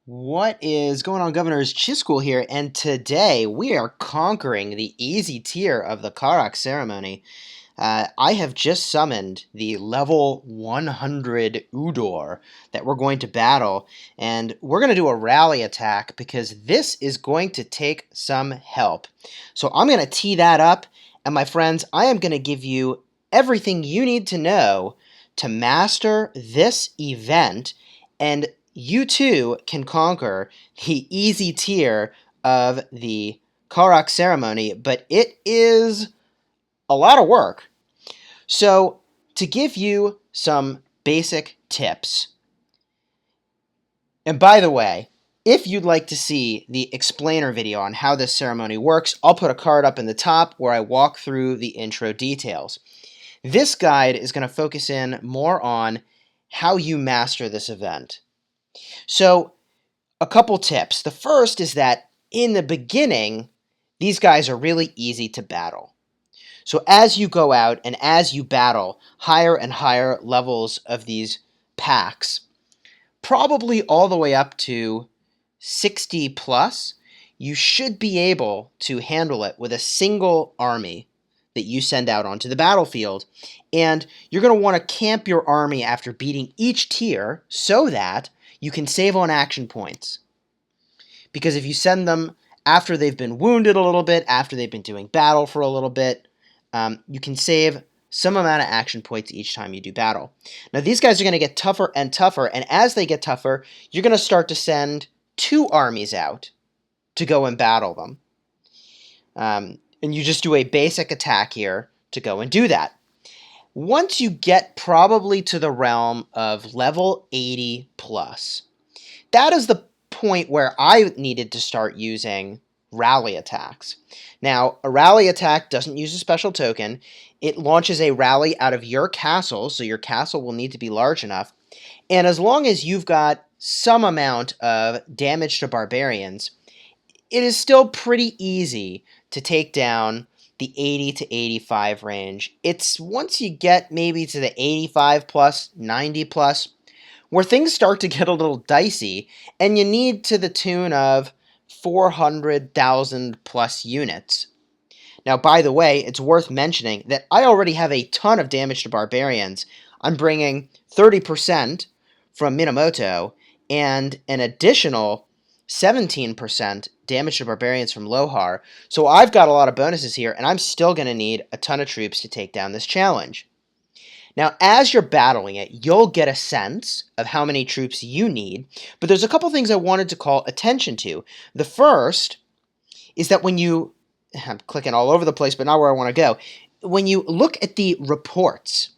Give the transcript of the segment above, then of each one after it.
What is going on, Governors? Chisgule here, and today we are conquering the easy tier of the Karuak Ceremony. I have just summoned the level 100 Udor that we're going to battle, and we're going to do a rally attack because this is going to take some help. So I'm going to tee that up, and my friends, I am going to give you everything you need to know to master this event, and you too can conquer the easy tier of the Karuak Ceremony, but it is a lot of work. So, to give you some basic tips, and by the way, if you'd like to see the explainer video on how this ceremony works, I'll put a card up in the top where I walk through the intro details. This guide is going to focus in more on how you master this event. So, a couple tips. The first is that in the beginning, these guys are really easy to battle. So as you go out and as you battle higher and higher levels of these packs, probably all the way up to 60 plus, you should be able to handle it with a single army that you send out onto the battlefield. And you're going to want to camp your army after beating each tier so that you can save on action points. Because if you send them after they've been wounded a little bit, after they've been doing battle for a little bit, you can save some amount of action points each time you do battle. Now, these guys are going to get tougher and tougher, and as they get tougher, you're going to start to send 2 armies out to go and battle them. And you just do a basic attack here to go and do that. Once you get probably to the realm of level 80 plus, that is the point where I needed to start using rally attacks. Now, a rally attack doesn't use a special token. It launches a rally out of your castle, so your castle will need to be large enough. And as long as you've got some amount of damage to barbarians, it is still pretty easy to take down the 80 to 85 range. It's once you get maybe to the 85 plus, 90 plus, where things start to get a little dicey, and you need to the tune of 400,000 plus units. Now, by the way, it's worth mentioning that I already have a ton of damage to barbarians. I'm bringing 30% from Minamoto and an additional 17% damage to barbarians from Lohar. So I've got a lot of bonuses here, and I'm still going to need a ton of troops to take down this challenge. Now, as you're battling it, you'll get a sense of how many troops you need, but there's a couple things I wanted to call attention to. The first is that I'm clicking all over the place, but not where I want to go. When you look at the reports,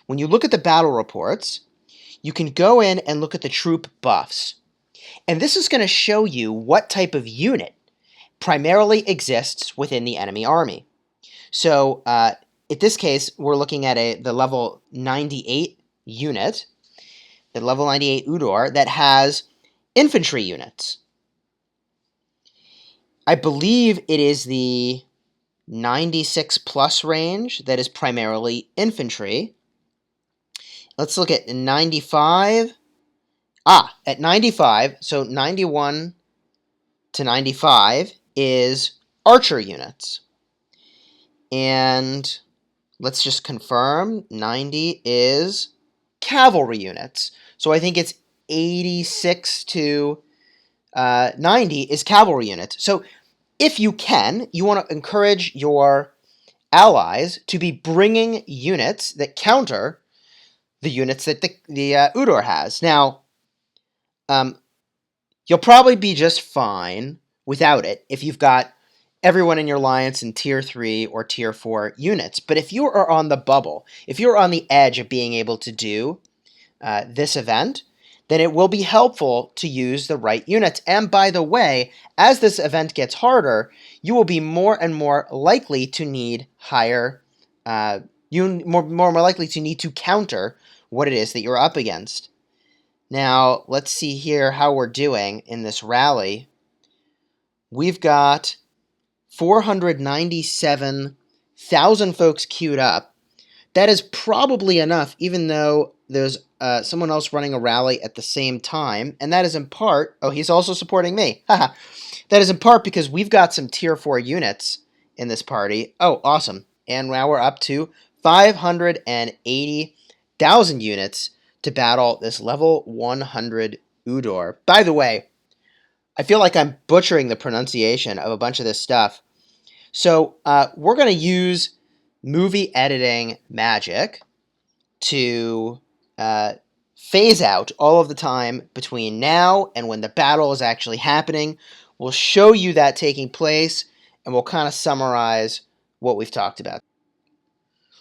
when you look at the battle reports, you can go in and look at the troop buffs. And this is going to show you what type of unit primarily exists within the enemy army. So, in this case, we're looking at the level 98 unit, the level 98 Udor, that has infantry units. I believe it is the 96 plus range that is primarily infantry. Let's look at 95. At 95, so 91 to 95 is archer units. And let's just confirm, 90 is cavalry units. So I think it's 86 to 90 is cavalry units. So if you can, you want to encourage your allies to be bringing units that counter the units that the Udor has. Now, you'll probably be just fine without it if you've got everyone in your alliance in tier 3 or tier 4 units. But if you are on the bubble, if you're on the edge of being able to do this event, then it will be helpful to use the right units. And by the way, as this event gets harder, you will be more and more likely to need more likely to need to counter what it is that you're up against. Now, let's see here how we're doing in this rally. We've got 497,000 folks queued up, That is probably enough, even though there's someone else running a rally at the same time, and that is in part... Oh, he's also supporting me. Haha. That is in part because we've got some Tier 4 units in this party. Oh, awesome. And now we're up to 580,000 units to battle this level 100 Udor. By the way, I feel like I'm butchering the pronunciation of a bunch of this stuff. So we're going to use movie editing magic to phase out all of the time between now and when the battle is actually happening. We'll show you that taking place, and we'll kind of summarize what we've talked about.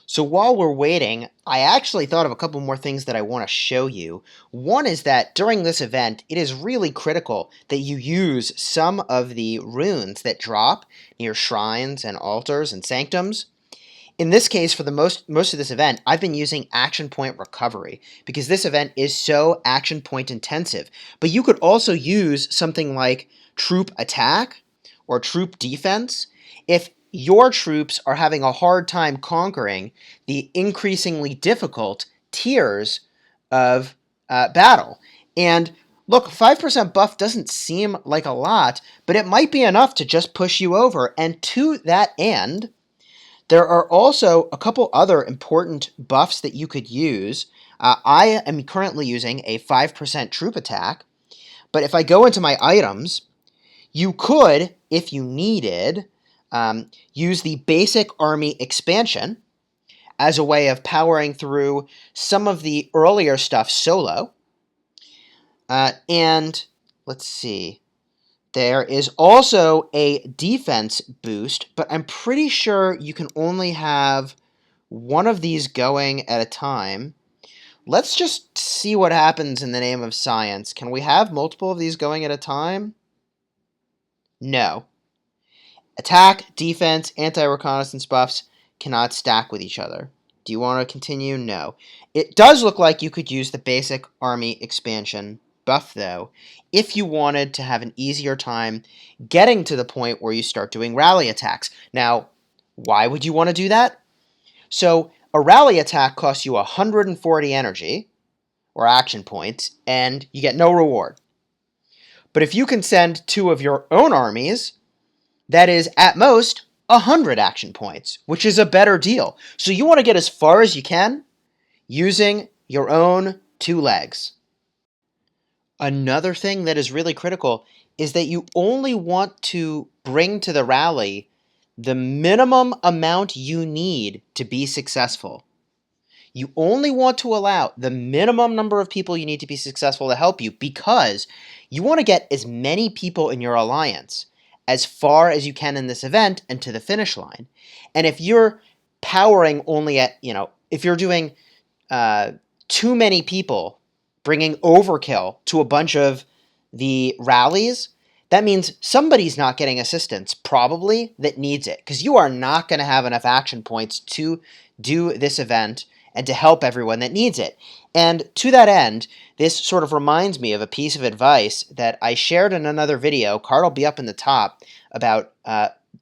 So while we're waiting, I actually thought of a couple more things that I want to show you. One is that during this event, it is really critical that you use some of the runes that drop near shrines and altars and sanctums. In this case, for the most of this event, I've been using action point recovery because this event is so action point intensive. But you could also use something like troop attack or troop defense if your troops are having a hard time conquering the increasingly difficult tiers of battle. And look, 5% buff doesn't seem like a lot, but it might be enough to just push you over. And to that end, there are also a couple other important buffs that you could use. I am currently using a 5% troop attack, but if I go into my items, you could, if you needed, use the basic army expansion as a way of powering through some of the earlier stuff solo. And let's see. There is also a defense boost, but I'm pretty sure you can only have one of these going at a time. Let's just see what happens in the name of science. Can we have multiple of these going at a time? No. Attack, defense, anti-reconnaissance buffs cannot stack with each other. Do you want to continue? No. It does look like you could use the basic army expansion buff, though, if you wanted to have an easier time getting to the point where you start doing rally attacks. Now, why would you want to do that? So, a rally attack costs you 140 energy, or action points, and you get no reward. But if you can send 2 of your own armies, that is, at most, 100 action points, which is a better deal. So you want to get as far as you can using your own 2 legs. Another thing that is really critical is that you only want to bring to the rally the minimum amount you need to be successful. You only want to allow the minimum number of people you need to be successful to help you because you want to get as many people in your alliance as far as you can in this event and to the finish line. And if you're powering only at, if you're doing too many people bringing overkill to a bunch of the rallies, that means somebody's not getting assistance, probably, that needs it, because you are not going to have enough action points to do this event and to help everyone that needs it. And to that end, this sort of reminds me of a piece of advice that I shared in another video, card will be up in the top, about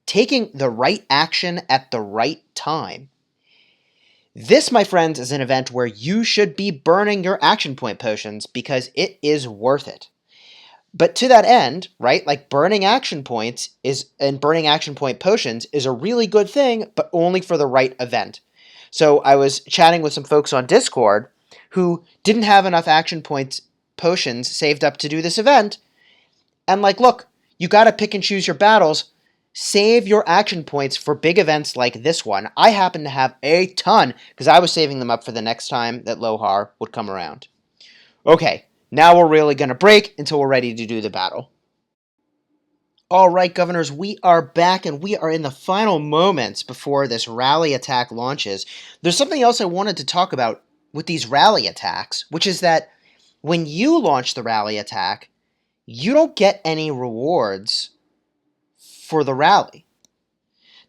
taking the right action at the right time. This, my friends, is an event where you should be burning your action point potions because it is worth it. But to that end, right, like burning action points and burning action point potions is a really good thing, but only for the right event. So I was chatting with some folks on Discord who didn't have enough action points potions saved up to do this event. And look, you got to pick and choose your battles. Save your action points for big events like this one. I happen to have a ton because I was saving them up for the next time that Lohar would come around. Okay, now we're really going to break until we're ready to do the battle. All right, governors, we are back and we are in the final moments before this rally attack launches. There's something else I wanted to talk about with these rally attacks, which is that when you launch the rally attack, you don't get any rewards for the rally.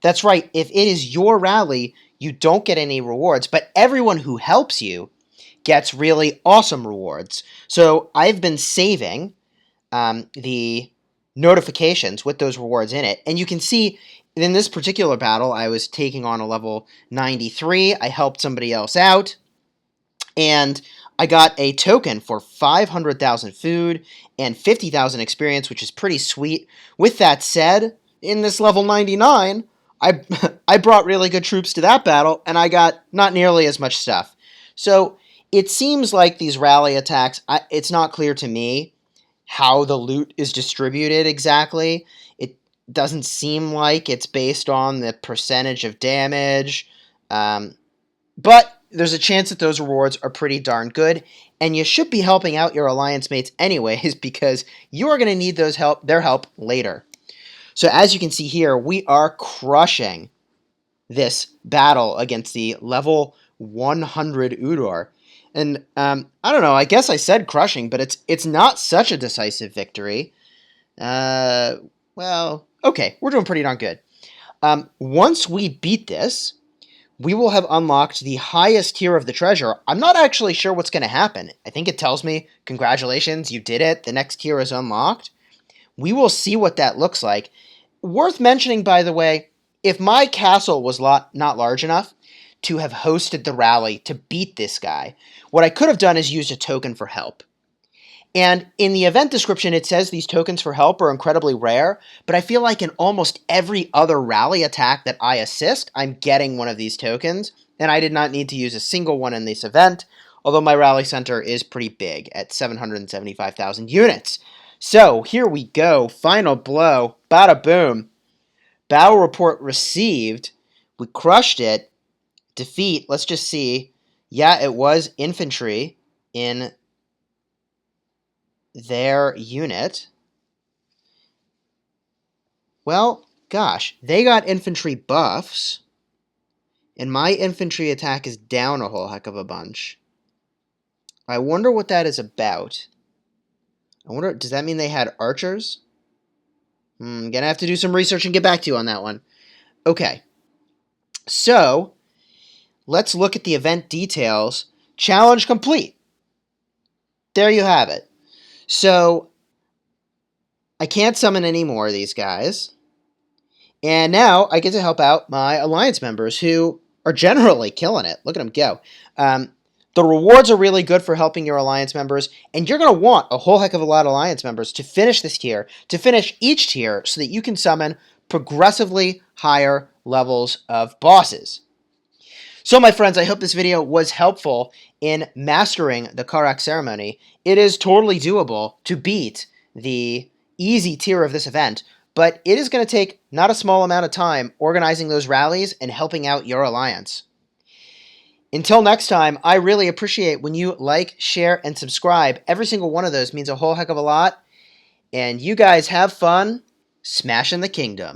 That's right, if it is your rally, you don't get any rewards, but everyone who helps you gets really awesome rewards. So I've been saving the notifications with those rewards in it, and you can see In this particular battle, I was taking on a level 93. I helped somebody else out, and I got a token for 500,000 food and 50,000 experience, which is pretty sweet. With that said, in this level 99, I, I brought really good troops to that battle, and I got not nearly as much stuff. So it seems like these rally attacks, it's not clear to me how the loot is distributed exactly. It doesn't seem like it's based on the percentage of damage. But there's a chance that those rewards are pretty darn good, and you should be helping out your alliance mates anyways, because you are going to need their help later. So as you can see here, we are crushing this battle against the level 100 Udor. And I don't know, I guess I said crushing, but it's not such a decisive victory. Well, okay, we're doing pretty darn good. Once we beat this, we will have unlocked the highest tier of the treasure. I'm not actually sure what's going to happen. I think it tells me, congratulations, you did it. The next tier is unlocked. We will see what that looks like. Worth mentioning, by the way, if my castle was not large enough to have hosted the rally to beat this guy, what I could have done is used a token for help. And in the event description, it says these tokens for help are incredibly rare, but I feel like in almost every other rally attack that I assist, I'm getting one of these tokens, and I did not need to use a single one in this event, although my rally center is pretty big at 775,000 units. So here we go, final blow, bada boom. Battle report received, we crushed it, defeat, let's just see, yeah, it was infantry in their unit. Well, gosh, they got infantry buffs, and my infantry attack is down a whole heck of a bunch. I wonder what that is about. I wonder, does that mean they had archers? I'm gonna have to do some research and get back to you on that one. Okay, so let's look at the event details. Challenge complete. There you have it. So I can't summon any more of these guys. And now I get to help out my alliance members who are generally killing it. Look at them go. The rewards are really good for helping your alliance members, and you're going to want a whole heck of a lot of alliance members to finish this tier, to finish each tier, so that you can summon progressively higher levels of bosses. So, my friends, I hope this video was helpful in mastering the Karuak Ceremony. It is totally doable to beat the easy tier of this event, but it is going to take not a small amount of time organizing those rallies and helping out your alliance. Until next time, I really appreciate when you like, share, and subscribe. Every single one of those means a whole heck of a lot. And you guys have fun smashing the kingdom.